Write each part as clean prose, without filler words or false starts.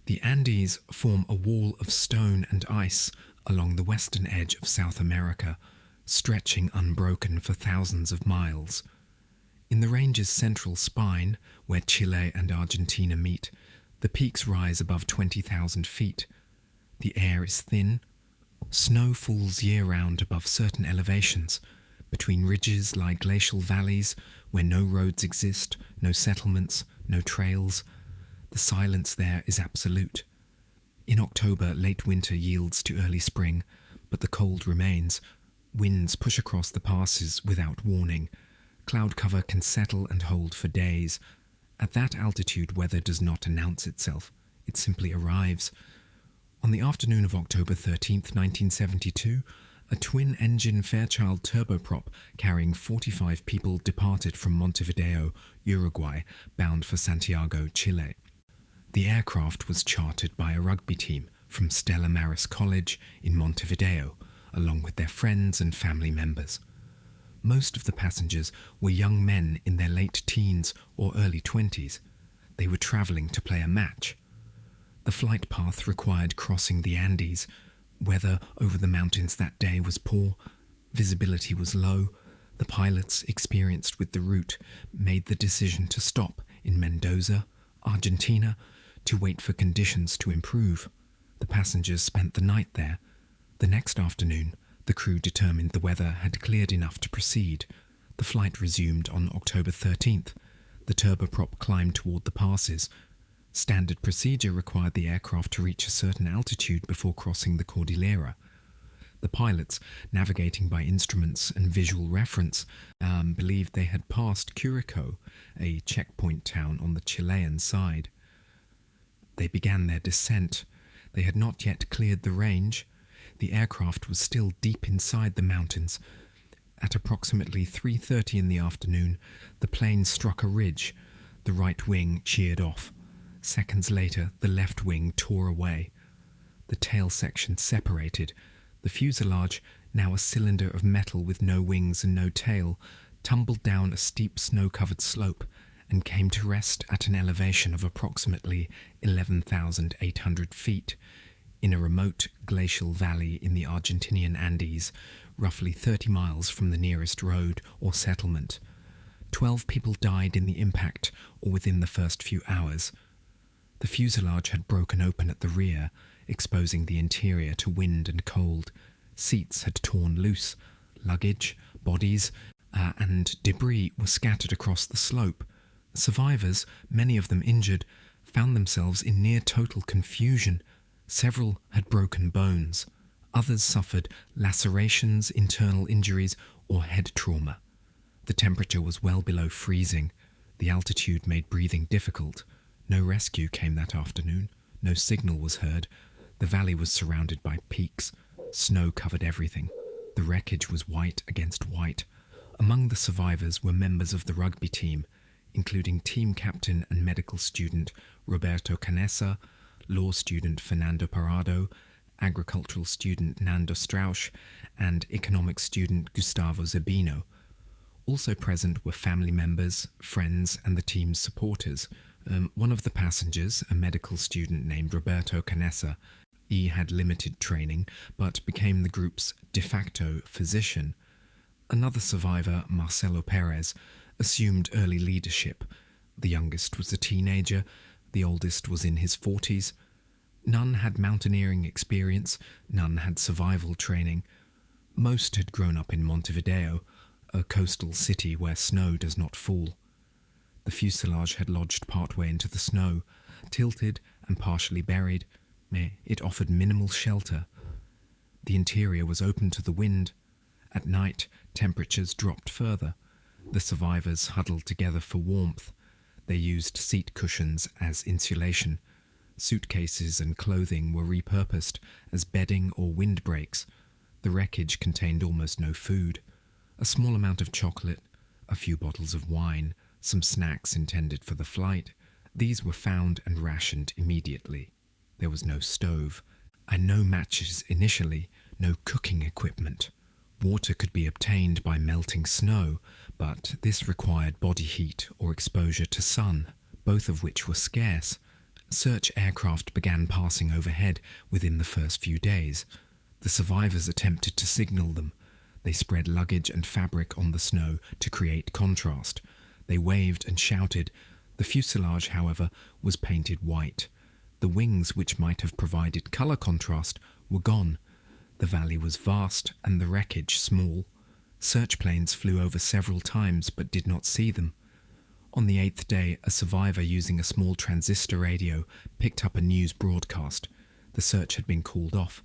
The Andes form a wall of stone and ice along the western edge of South America, stretching unbroken for thousands of miles. In the range's central spine, where Chile and Argentina meet, the peaks rise above 20,000 feet. The air is thin. Snow falls year-round above certain elevations. Between ridges lie glacial valleys where no roads exist, no settlements, no trails. The silence there is absolute. In October, late winter yields to early spring, but the cold remains. Winds push across the passes without warning. Cloud cover can settle and hold for days. At that altitude, weather does not announce itself. It simply arrives. On the afternoon of October 13th, 1972, a twin-engine Fairchild turboprop carrying 45 people departed from Montevideo, Uruguay, bound for Santiago, Chile. The aircraft was chartered by a rugby team from Stella Maris College in Montevideo, along with their friends and family members. Most of the passengers were young men in their late teens or early 20s. They were travelling to play a match. The flight path required crossing the Andes. Weather over the mountains that day was poor. Visibility was low. The pilots, experienced with the route, made the decision to stop in Mendoza, Argentina, to wait for conditions to improve. The passengers spent the night there. The next afternoon, the crew determined the weather had cleared enough to proceed. The flight resumed on October 13th. The turboprop climbed toward the passes. Standard procedure required the aircraft to reach a certain altitude before crossing the Cordillera. The pilots, navigating by instruments and visual reference, believed they had passed Curacao, a checkpoint town on the Chilean side. They began their descent. They had not yet cleared the range. The aircraft was still deep inside the mountains. At approximately 3:30 in the afternoon, the plane struck a ridge. The right wing sheared off. Seconds later, the left wing tore away. The tail section separated. The fuselage, now a cylinder of metal with no wings and no tail, tumbled down a steep snow-covered slope and came to rest at an elevation of approximately 11,800 feet in a remote glacial valley in the Argentinian Andes, roughly 30 miles from the nearest road or settlement. 12 people died in the impact or within the first few hours. The fuselage had broken open at the rear, exposing the interior to wind and cold. Seats had torn loose. Luggage, bodies, and debris were scattered across the slope. Survivors, many of them injured, found themselves in near-total confusion. Several had broken bones. Others suffered lacerations, internal injuries, or head trauma. The temperature was well below freezing. The altitude made breathing difficult. No rescue came that afternoon. No signal was heard. The valley was surrounded by peaks. Snow covered everything. The wreckage was white against white. Among the survivors were members of the rugby team, including team captain and medical student Roberto Canessa, law student Fernando Parado, agricultural student Nando Strauch, and economics student Gustavo Zabino. Also present were family members, friends, and the team's supporters. One of the passengers, a medical student named Roberto Canessa, he had limited training, but became the group's de facto physician. Another survivor, Marcelo Perez, assumed early leadership. The youngest was a teenager, the oldest was in his 40s. None had mountaineering experience, none had survival training. Most had grown up in Montevideo, a coastal city where snow does not fall. The fuselage had lodged partway into the snow, tilted and partially buried. It offered minimal shelter. The interior was open to the wind. At night, temperatures dropped further. The survivors huddled together for warmth. They used seat cushions as insulation. Suitcases and clothing were repurposed as bedding or windbreaks. The wreckage contained almost no food. A small amount of chocolate, a few bottles of wine, some snacks intended for the flight. These were found and rationed immediately. There was no stove, and no matches initially, no cooking equipment. Water could be obtained by melting snow, but this required body heat or exposure to sun, both of which were scarce. Search aircraft began passing overhead within the first few days. The survivors attempted to signal them. They spread luggage and fabric on the snow to create contrast. They waved and shouted. The fuselage, however, was painted white. The wings, which might have provided colour contrast, were gone. The valley was vast and the wreckage small. Search planes flew over several times but did not see them. On the 8th day, a survivor using a small transistor radio picked up a news broadcast. The search had been called off.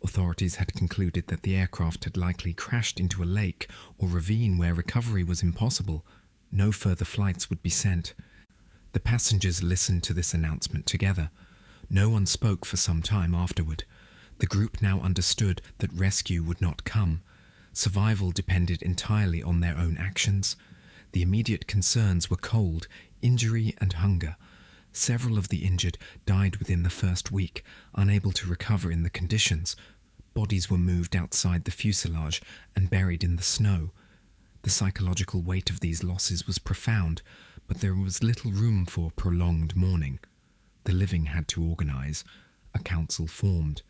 Authorities had concluded that the aircraft had likely crashed into a lake or ravine where recovery was impossible. No further flights would be sent. The passengers listened to this announcement together. No one spoke for some time afterward. The group now understood that rescue would not come. Survival depended entirely on their own actions. The immediate concerns were cold, injury and hunger. Several of the injured died within the first week, unable to recover in the conditions. Bodies were moved outside the fuselage and buried in the snow. The psychological weight of these losses was profound, but there was little room for prolonged mourning. The living had to organize. A council formed.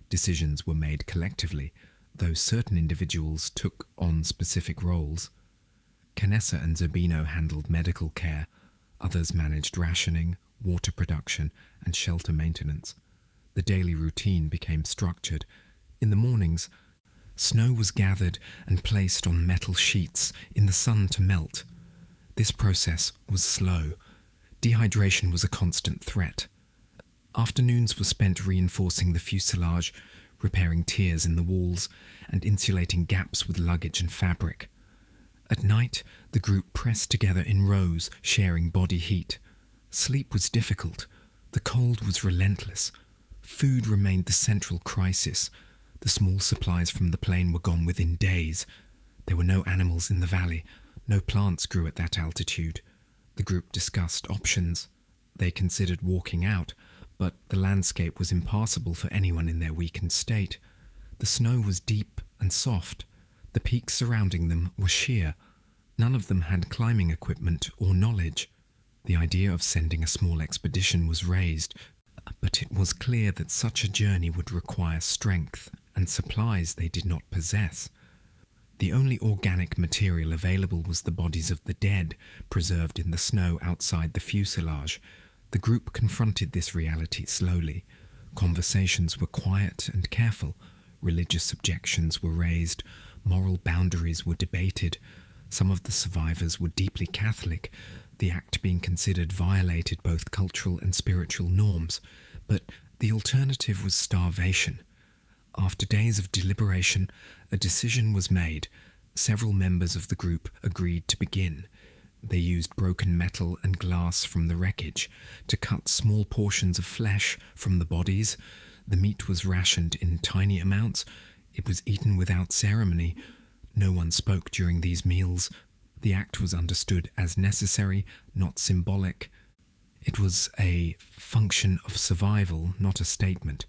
Decisions were made collectively, though certain individuals took on specific roles. Canessa and Zerbino handled medical care. Others managed rationing, water production, and shelter maintenance. The daily routine became structured. In the mornings, snow was gathered and placed on metal sheets in the sun to melt. This process was slow. Dehydration was a constant threat. Afternoons were spent reinforcing the fuselage, repairing tears in the walls, and insulating gaps with luggage and fabric. At night, the group pressed together in rows, sharing body heat. Sleep was difficult. The cold was relentless. Food remained the central crisis. The small supplies from the plane were gone within days. There were no animals in the valley. No plants grew at that altitude. The group discussed options. They considered walking out, but the landscape was impassable for anyone in their weakened state. The snow was deep and soft. The peaks surrounding them were sheer. None of them had climbing equipment or knowledge. The idea of sending a small expedition was raised, but it was clear that such a journey would require strength and supplies they did not possess. The only organic material available was the bodies of the dead, preserved in the snow outside the fuselage. The group confronted this reality slowly. Conversations were quiet and careful. Religious objections were raised. Moral boundaries were debated. Some of the survivors were deeply Catholic. The act being considered violated both cultural and spiritual norms. But the alternative was starvation. After days of deliberation, a decision was made. Several members of the group agreed to begin. They used broken metal and glass from the wreckage to cut small portions of flesh from the bodies. The meat was rationed in tiny amounts. It was eaten without ceremony. No one spoke during these meals. The act was understood as necessary, not symbolic. It was a function of survival, not a statement.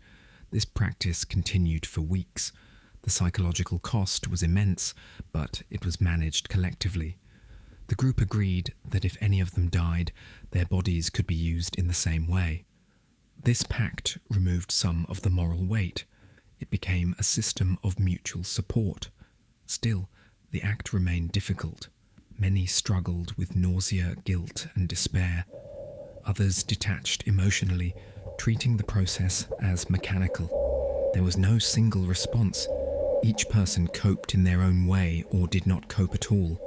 This practice continued for weeks. The psychological cost was immense, but it was managed collectively. The group agreed that if any of them died, their bodies could be used in the same way. This pact removed some of the moral weight. It became a system of mutual support. Still, the act remained difficult. Many struggled with nausea, guilt, and despair. Others detached emotionally, treating the process as mechanical. There was no single response. Each person coped in their own way or did not cope at all.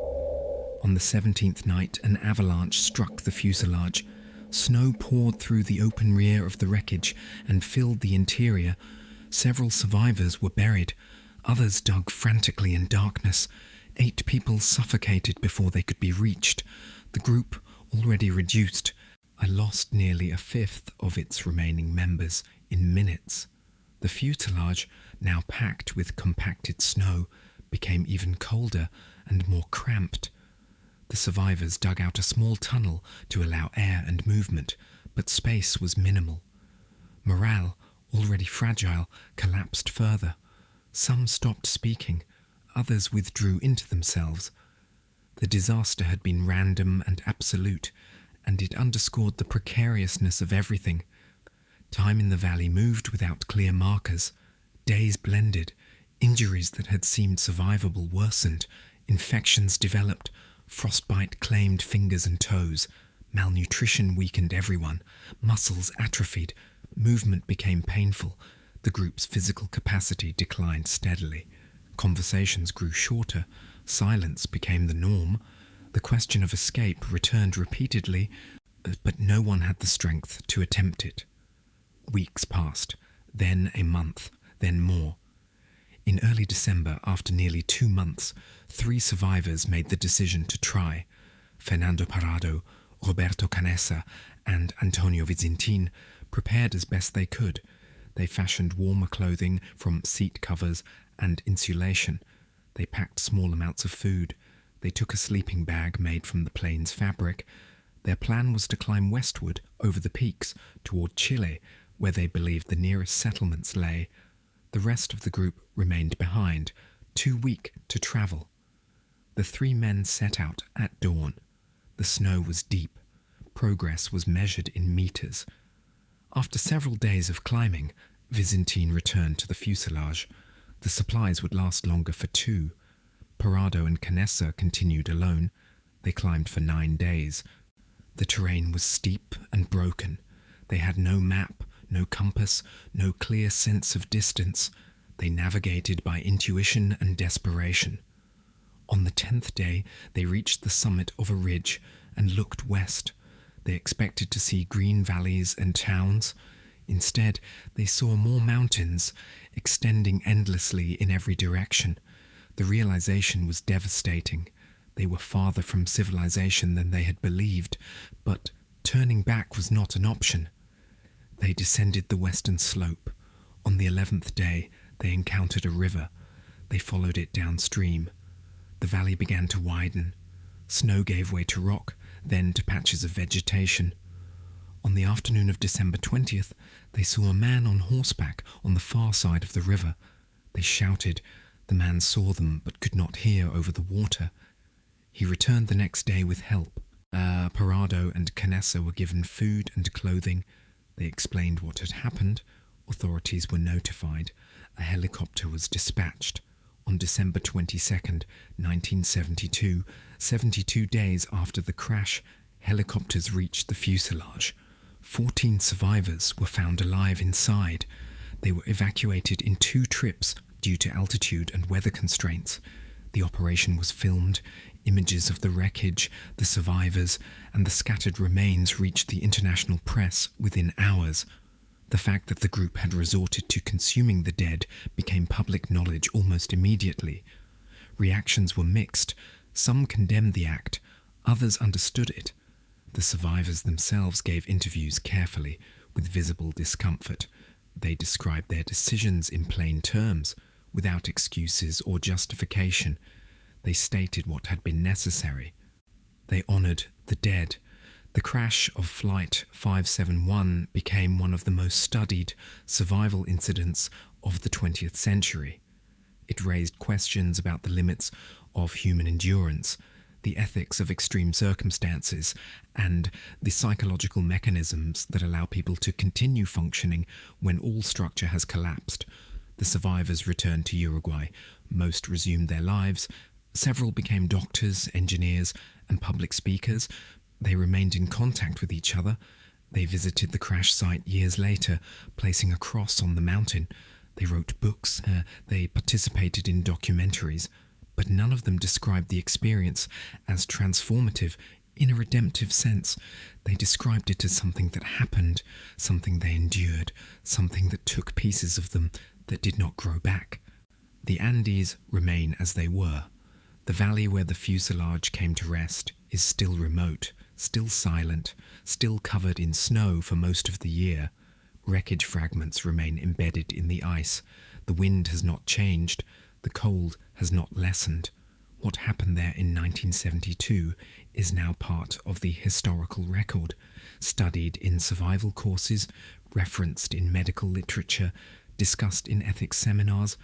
On the 17th night, an avalanche struck the fuselage. Snow poured through the open rear of the wreckage and filled the interior. Several survivors were buried. Others dug frantically in darkness. 8 people suffocated before they could be reached. The group, already reduced, I lost nearly a fifth of its remaining members in minutes. The fuselage, now packed with compacted snow, became even colder and more cramped. The survivors dug out a small tunnel to allow air and movement, but space was minimal. Morale, already fragile, collapsed further. Some stopped speaking, others withdrew into themselves. The disaster had been random and absolute, and it underscored the precariousness of everything. Time in the valley moved without clear markers. Days blended. Injuries that had seemed survivable worsened. Infections developed. Frostbite claimed fingers and toes. Malnutrition weakened everyone. Muscles atrophied. Movement became painful. The group's physical capacity declined steadily. Conversations grew shorter. Silence became the norm. The question of escape returned repeatedly, but no one had the strength to attempt it. Weeks passed, then a month, then more. In early December, after nearly 2 months, 3 survivors made the decision to try. Fernando Parrado, Roberto Canessa, and Antonio Vizintin prepared as best they could. They fashioned warmer clothing from seat covers and insulation. They packed small amounts of food. They took a sleeping bag made from the plane's fabric. Their plan was to climb westward over the peaks toward Chile, where they believed the nearest settlements lay. The rest of the group remained behind, too weak to travel. The 3 men set out at dawn. The snow was deep. Progress was measured in meters. After several days of climbing, Vizintin returned to the fuselage. The supplies would last longer for 2. Parrado and Canessa continued alone. They climbed for 9 days. The terrain was steep and broken. They had no map, no compass, no clear sense of distance. They navigated by intuition and desperation. On the 10th day, they reached the summit of a ridge and looked west. They expected to see green valleys and towns. Instead, they saw more mountains, extending endlessly in every direction. The realization was devastating. They were farther from civilization than they had believed, but turning back was not an option. They descended the western slope. On the 11th day, they encountered a river. They followed it downstream. The valley began to widen. Snow gave way to rock, then to patches of vegetation. On the afternoon of December 20th, they saw a man on horseback on the far side of the river. They shouted. The man saw them but could not hear over the water. He returned the next day with help. Parrado and Canessa were given food and clothing. They explained what had happened. Authorities were notified. A helicopter was dispatched. On December 22nd, 1972, 72 days after the crash, helicopters reached the fuselage. 14 survivors were found alive inside. They were evacuated in 2 trips due to altitude and weather constraints. The operation was filmed. Images of the wreckage, the survivors, and the scattered remains reached the international press within hours. The fact that the group had resorted to consuming the dead became public knowledge almost immediately. Reactions were mixed. Some condemned the act, others understood it. The survivors themselves gave interviews carefully, with visible discomfort. They described their decisions in plain terms, without excuses or justification. They stated what had been necessary. They honored the dead. The crash of Flight 571 became one of the most studied survival incidents of the 20th century. It raised questions about the limits of human endurance, the ethics of extreme circumstances, and the psychological mechanisms that allow people to continue functioning when all structure has collapsed. The survivors returned to Uruguay. Most resumed their lives. Several became doctors, engineers, and public speakers. They remained in contact with each other. They visited the crash site years later, placing a cross on the mountain. They wrote books. They participated in documentaries. But none of them described the experience as transformative in a redemptive sense. They described it as something that happened, something they endured, something that took pieces of them that did not grow back. The Andes remain as they were. The valley where the fuselage came to rest is still remote, still silent, still covered in snow for most of the year. Wreckage fragments remain embedded in the ice. The wind has not changed. The cold has not lessened. What happened there in 1972 is now part of the historical record, studied in survival courses, referenced in medical literature, discussed in ethics seminars,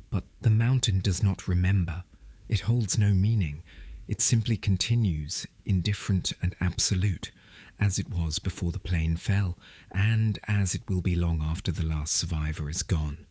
but the mountain does not remember. It holds no meaning. It simply continues, indifferent and absolute, as it was before the plane fell, and as it will be long after the last survivor is gone.